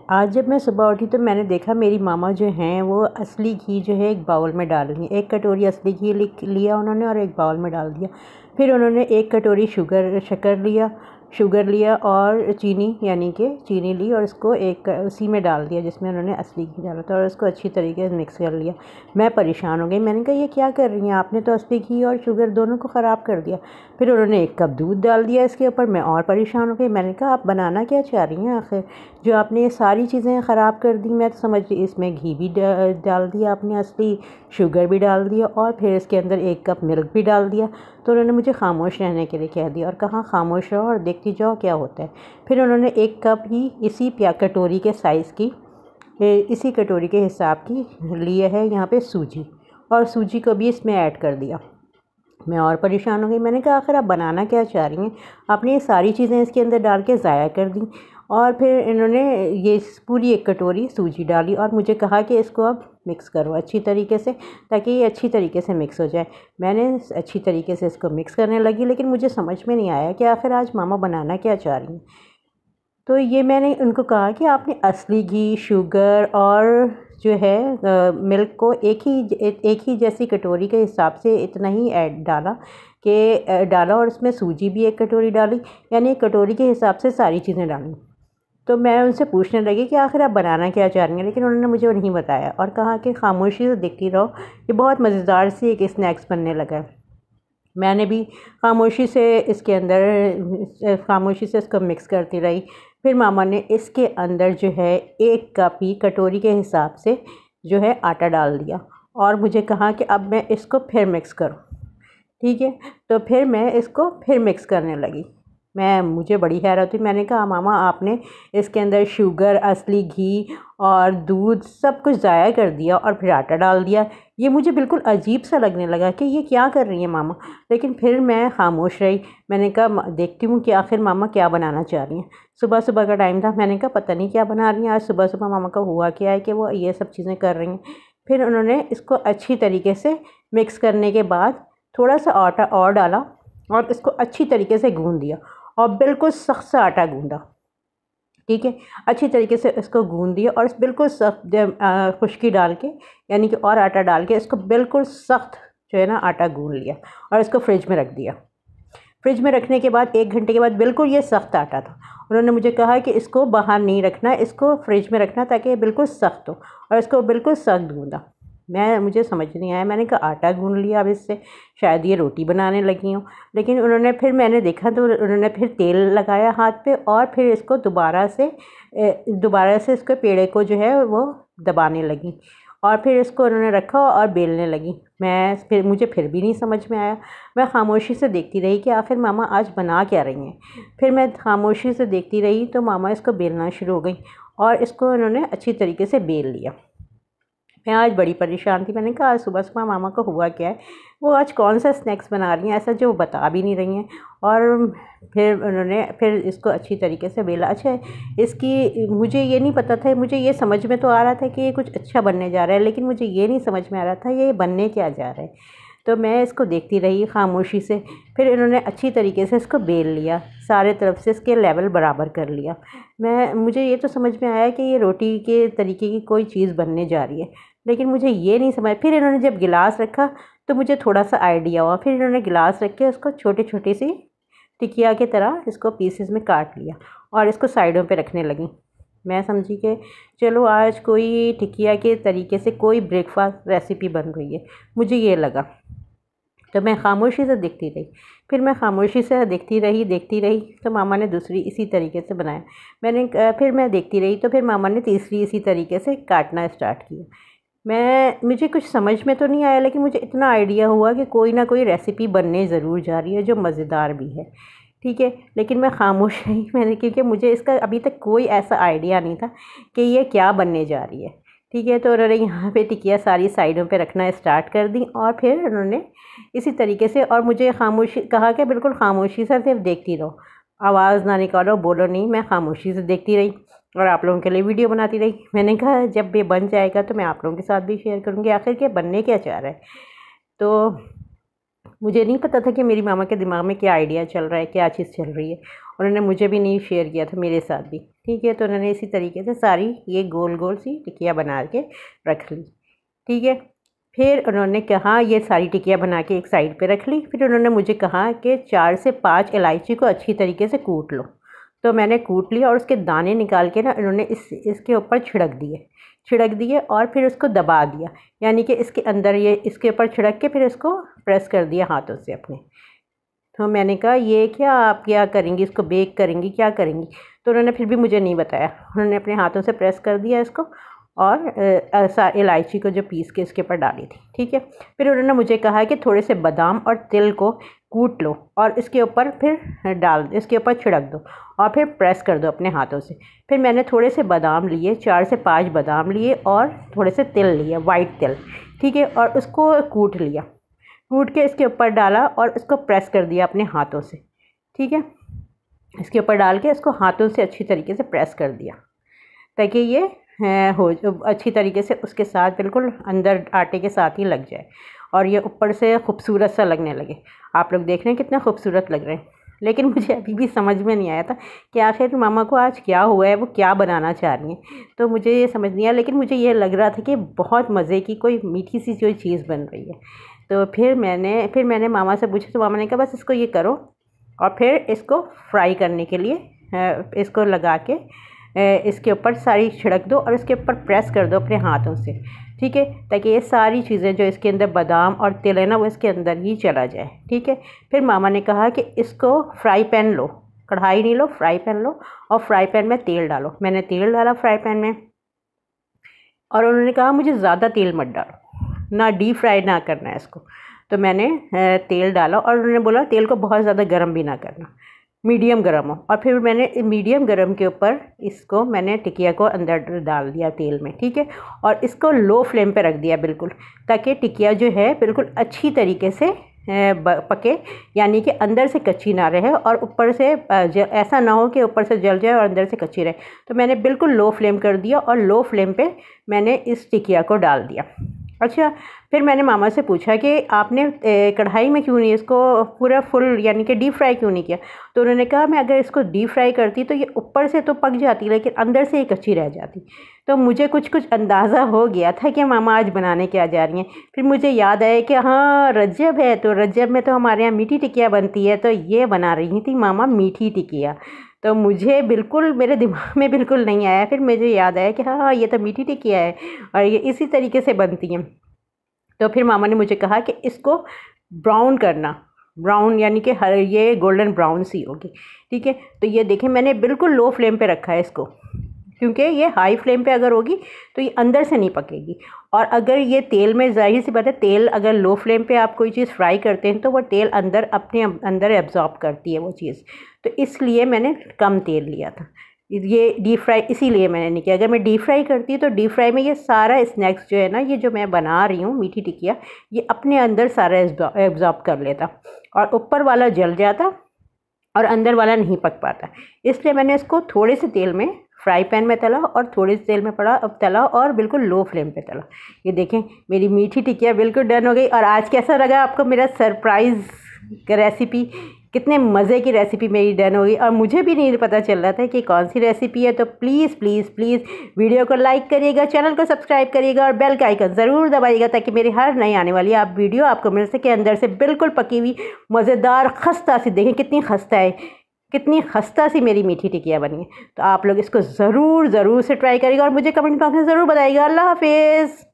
आज जब मैं सुबह उठी तो मैंने देखा मेरी मामा जो हैं वो असली घी जो है एक बाउल में डाल रही हैं। एक कटोरी असली घी लिया उन्होंने और एक बाउल में डाल दिया। फिर उन्होंने एक कटोरी शुगर लिया और चीनी यानी कि चीनी ली और उसको एक उसी में डाल दिया जिसमें उन्होंने असली घी डाला था और उसको अच्छी तरीके से मिक्स कर लिया। मैं परेशान हो गई, मैंने कहा ये क्या कर रही हैं आपने तो असली घी और शुगर दोनों को ख़राब कर दिया। फिर उन्होंने एक कप दूध डाल दिया इसके ऊपर। मैं और परेशान हो गई, मैंने कहा आप बनाना क्या चाह रही हैं आखिर, जो आपने ये सारी चीज़ें ख़राब कर दी। मैं तो समझ रही इसमें घी भी डाल दिया आपने असली, शुगर भी डाल दिया और फिर इसके अंदर एक कप मिल्क भी डाल दिया। तो उन्होंने मुझे खामोश रहने के लिए कह दिया और कहा खामोश रहो और देखती जाओ क्या होता है। फिर उन्होंने एक कप ही इसी कटोरी के साइज़ की, इसी कटोरी के हिसाब की लिए है यहाँ पे सूजी, और सूजी को भी इसमें ऐड कर दिया। मैं और परेशान हो गई, मैंने कहा आखिर आप बनाना क्या चाह रही हैं, आपने ये सारी चीज़ें इसके अंदर डाल के ज़ाया कर दी। और फिर इन्होंने ये पूरी एक कटोरी सूजी डाली और मुझे कहा कि इसको अब मिक्स करो अच्छी तरीके से ताकि ये अच्छी तरीके से मिक्स हो जाए। मैंने अच्छी तरीके से इसको मिक्स करने लगी, लेकिन मुझे समझ में नहीं आया कि आखिर आज मामा बनाना क्या चाह रही हैं। तो ये मैंने उनको कहा कि आपने असली घी, शुगर और जो है मिल्क को एक ही जैसी कटोरी के हिसाब से इतना ही ऐड डाला और उसमें सूजी भी एक कटोरी डाली, यानी एक कटोरी के हिसाब से सारी चीज़ें डाली। तो मैं उनसे पूछने लगी कि आखिर आप बनाना क्या चाह रही हैं, लेकिन उन्होंने मुझे वो नहीं बताया और कहा कि खामोशी से देखती रहो, ये बहुत मज़ेदार सी एक स्नैक्स बनने लगा है। मैंने भी खामोशी से इसको मिक्स करती रही। फिर मामा ने इसके अंदर जो है एक कप ही कटोरी के हिसाब से जो है आटा डाल दिया और मुझे कहा कि अब मैं इसको फिर मिक्स करूं। ठीक है, तो फिर मैं इसको फिर मिक्स करने लगी। मुझे बड़ी हैरत हुई, मैंने कहा मामा आपने इसके अंदर शुगर, असली घी और दूध सब कुछ ज़ाया कर दिया और फिर आटा डाल दिया। ये मुझे बिल्कुल अजीब सा लगने लगा कि ये क्या कर रही हैं मामा, लेकिन फिर मैं खामोश रही। मैंने कहा देखती हूँ कि आखिर मामा क्या बनाना चाह रही हैं। सुबह सुबह का टाइम था, मैंने कहा पता नहीं क्या बना रही हैं आज सुबह सुबह, मामा का हुआ क्या है कि वो ये सब चीज़ें कर रही हैं। फिर उन्होंने इसको अच्छी तरीके से मिक्स करने के बाद थोड़ा सा आटा और डाला और इसको अच्छी तरीके से गूँध दिया और बिल्कुल सख्त सा आटा गूँधा। ठीक है, अच्छी तरीके से इसको गूँध दिया और बिल्कुल सख्त खुश्की डाल के यानी कि और आटा डाल के इसको बिल्कुल सख्त जो है ना आटा गूँध लिया और इसको फ्रिज में रख दिया। फ्रिज में रखने के बाद 1 घंटे के बाद बिल्कुल ये सख्त आटा था। उन्होंने मुझे कहा कि इसको बाहर नहीं रखना, इसको फ्रिज में रखना ताकि ये बिल्कुल सख्त हो, और इसको बिल्कुल सख्त गूँधा। मुझे समझ नहीं आया, मैंने कहा आटा गूँध लिया, अब इससे शायद ये रोटी बनाने लगी हूँ। लेकिन फिर मैंने देखा तो उन्होंने फिर तेल लगाया हाथ पे और फिर इसको दोबारा से इसको पेड़े को जो है वो दबाने लगी और फिर इसको उन्होंने रखा और बेलने लगी। मुझे फिर भी नहीं समझ में आया। मैं खामोशी से देखती रही कि आखिर मामा आज बना क्या रही हैं। फिर मैं खामोशी से देखती रही तो मामा इसको बेलना शुरू हो गई और इसको उन्होंने अच्छी तरीके से बेल लिया। मैं आज बड़ी परेशान थी, मैंने कहा आज सुबह सुबह मामा को हुआ क्या है, वो आज कौन सा स्नैक्स बना रही हैं ऐसा जो वो बता भी नहीं रही हैं। और फिर उन्होंने इसको अच्छी तरीके से बेला। अच्छा, मुझे ये नहीं पता था, मुझे ये समझ में तो आ रहा था कि ये कुछ अच्छा बनने जा रहा है, लेकिन मुझे ये नहीं समझ में आ रहा था ये बनने क्या जा रहा है। तो मैं इसको देखती रही खामोशी से। फिर इन्होंने अच्छी तरीके से इसको बेल लिया, सारे तरफ से इसके लेवल बराबर कर लिया। मुझे ये तो समझ में आया कि ये रोटी के तरीके की कोई चीज़ बनने जा रही है, लेकिन मुझे ये नहीं समझ। फिर इन्होंने जब गिलास रखा तो मुझे थोड़ा सा आइडिया हुआ। फिर इन्होंने गिलास रख के उसको छोटी छोटी सी टिकिया की तरह इसको पीसेस में काट लिया और इसको साइडों पे रखने लगी। मैं समझी कि चलो आज कोई टिकिया के तरीके से कोई ब्रेकफास्ट रेसिपी बन रही है, मुझे ये लगा। तो मैं खामोशी से देखती रही। फिर मैं खामोशी से देखती रही तो मामा ने दूसरी इसी तरीके से बनाया। फिर मैं देखती रही तो फिर मामा ने तीसरी इसी तरीके से काटना स्टार्ट किया। मुझे कुछ समझ में तो नहीं आया, लेकिन मुझे इतना आइडिया हुआ कि कोई ना कोई रेसिपी बनने ज़रूर जा रही है जो मज़ेदार भी है। ठीक है, लेकिन मैं खामोश रही क्योंकि मुझे इसका अभी तक कोई ऐसा आइडिया नहीं था कि ये क्या बनने जा रही है। ठीक है, तो उन्होंने यहाँ पे टिकिया सारी साइडों पे रखना स्टार्ट कर दी और फिर उन्होंने इसी तरीके से, और मुझे कहा कि बिल्कुल खामोशी से सिर्फ देखती रहो, आवाज़ ना निकालो, बोलो नहीं। मैं खामोशी से देखती रही और आप लोगों के लिए वीडियो बनाती रही। मैंने कहा जब ये बन जाएगा तो मैं आप लोगों के साथ भी शेयर करूँगी आखिर के बनने क्या चाह रहा है। तो मुझे नहीं पता था कि मेरी मामा के दिमाग में क्या आइडिया चल रहा है, क्या चीज़ चल रही है। उन्होंने मुझे भी नहीं शेयर किया था, मेरे साथ भी। ठीक है, तो उन्होंने इसी तरीके से सारी ये गोल गोल सी टिकिया बना के रख ली। ठीक है, फिर उन्होंने कहा ये सारी टिकिया बना के एक साइड पे रख ली। फिर उन्होंने मुझे कहा कि 4 से 5 इलायची को अच्छी तरीके से कूट लो। तो मैंने कूट लिया और उसके दाने निकाल के ना इन्होंने इसके ऊपर छिड़क दिए और फिर उसको दबा दिया, यानी कि इसके अंदर ये इसके ऊपर छिड़क के फिर इसको प्रेस कर दिया हाथों से अपने। तो मैंने कहा ये क्या आप क्या करेंगी, इसको बेक करेंगी, क्या करेंगी? तो उन्होंने फिर भी मुझे नहीं बताया, उन्होंने अपने हाथों से प्रेस कर दिया इसको और इलायची को जो पीस के इसके ऊपर डाली थी। ठीक है, फिर उन्होंने मुझे कहा कि थोड़े से बादाम और तिल को कूट लो और इसके ऊपर फिर इसके ऊपर छिड़क दो और फिर प्रेस कर दो अपने हाथों से। फिर मैंने थोड़े से बादाम लिए, 4 से 5 बादाम लिए और थोड़े से तिल लिए, वाइट तिल। ठीक है, और उसको कूट लिया, कूट के इसके ऊपर डाला और इसको प्रेस कर दिया अपने हाथों से। ठीक है, इसके ऊपर डाल के इसको हाथों से अच्छी तरीके से प्रेस कर दिया ताकि ये हो अच्छी तरीके से उसके साथ बिल्कुल अंदर आटे के साथ ही लग जाए और ये ऊपर से खूबसूरत सा लगने लगे। आप लोग देख रहे हैं कितना खूबसूरत लग रहे हैं। लेकिन मुझे अभी भी समझ में नहीं आया था कि आखिर मामा को आज क्या हुआ है, वो क्या बनाना चाह रही हैं। तो मुझे ये समझ नहीं आया, लेकिन मुझे ये लग रहा था कि बहुत मज़े की कोई मीठी सी कोई चीज़ बन रही है। तो फिर मैंने मामा से पूछा, तो मामा ने कहा बस इसको ये करो और फिर इसको फ्राई करने के लिए इसको लगा के इसके ऊपर सारी छिड़क दो और इसके ऊपर प्रेस कर दो अपने हाथों से। ठीक है, ताकि ये सारी चीज़ें जो इसके अंदर बादाम और तिल है ना वो इसके अंदर ही चला जाए। ठीक है, फिर मामा ने कहा कि इसको फ्राई पैन लो, कढ़ाई नहीं लो, फ्राई पैन लो और फ्राई पैन में तेल डालो। मैंने तेल डाला फ्राई पैन में और उन्होंने कहा मुझे ज़्यादा तेल मत डालो, ना डीप फ्राई ना करना है इसको। तो मैंने तेल डाला और उन्होंने बोला तेल को बहुत ज़्यादा गर्म भी ना करना, मीडियम गर्म हो। और फिर मैंने मीडियम गर्म के ऊपर इसको मैंने टिकिया को अंदर डाल दिया तेल में। ठीक है, और इसको लो फ्लेम पे रख दिया बिल्कुल, ताकि टिकिया जो है बिल्कुल अच्छी तरीके से पके, यानी कि अंदर से कच्ची ना रहे और ऊपर से ऐसा ना हो कि ऊपर से जल जाए और अंदर से कच्ची रहे। तो मैंने बिल्कुल लो फ्लेम कर दिया और लो फ्लेम पे मैंने इस टिकिया को डाल दिया। अच्छा, फिर मैंने मामा से पूछा कि आपने कढ़ाई में क्यों नहीं इसको पूरा फुल यानी कि डीप फ्राई क्यों नहीं किया? तो उन्होंने कहा मैं अगर इसको डीप फ्राई करती तो ये ऊपर से तो पक जाती लेकिन अंदर से ही कच्ची रह जाती। तो मुझे कुछ अंदाज़ा हो गया था कि मामा आज बनाने क्या जा रही हैं। फिर मुझे याद आया कि हाँ रजब है, तो रजब में तो हमारे यहाँ मीठी टिकिया बनती है, तो ये बना रही थी मामा मीठी टिकिया। तो मुझे बिल्कुल मेरे दिमाग में बिल्कुल नहीं आया। फिर मुझे याद आया कि हाँ ये तो मीठी टिकिया है और ये इसी तरीके से बनती हैं। तो फिर मामा ने मुझे कहा कि इसको ब्राउन करना, ब्राउन यानी कि हर ये गोल्डन ब्राउन सी होगी। ठीक है, तो ये देखें मैंने बिल्कुल लो फ्लेम पे रखा है इसको, क्योंकि ये हाई फ्लेम पे अगर होगी तो ये अंदर से नहीं पकेगी। और अगर ये तेल में, जाहिर सी बात है तेल अगर लो फ्लेम पे आप कोई चीज़ फ्राई करते हैं तो वो तेल अंदर अपने अंदर एब्जॉर्ब करती है वो चीज़। तो इसलिए मैंने कम तेल लिया था, ये डीप फ्राई इसीलिए मैंने नहीं किया। अगर मैं डीप फ्राई करती तो डीप फ्राई में ये सारा स्नैक्स जो है ना, ये जो मैं बना रही हूँ मीठी टिकिया, ये अपने अंदर सारा एब्जॉर्ब कर लेता और ऊपर वाला जल जाता और अंदर वाला नहीं पक पाता। इसलिए मैंने इसको थोड़े से तेल में फ्राई पैन में तला और थोड़े से तेल में तला और बिल्कुल लो फ्लेम पे तला। ये देखें मेरी मीठी टिकिया बिल्कुल डन हो गई। और आज कैसा लगा आपको मेरा सरप्राइज़ रेसिपी? कितने मज़े की रेसिपी मेरी डन हो गई और मुझे भी नहीं पता चल रहा था कि कौन सी रेसिपी है। तो प्लीज़ प्लीज़ प्लीज़ वीडियो को लाइक करिएगा, चैनल को सब्सक्राइब करिएगा और बेल का आइकन ज़रूर दबाइएगा ताकि मेरी हर नई आने वाली आप वीडियो आपको मिल सके अंदर से बिल्कुल पकी हुई मज़ेदार खस्ता सी। देखें कितनी खस्ता है, कितनी खस्ता सी मेरी मीठी टिकिया बनी है। तो आप लोग इसको ज़रूर से ट्राई करिएगा और मुझे कमेंट बॉक्स में ज़रूर बताइएगा। अल्लाह हाफिज़।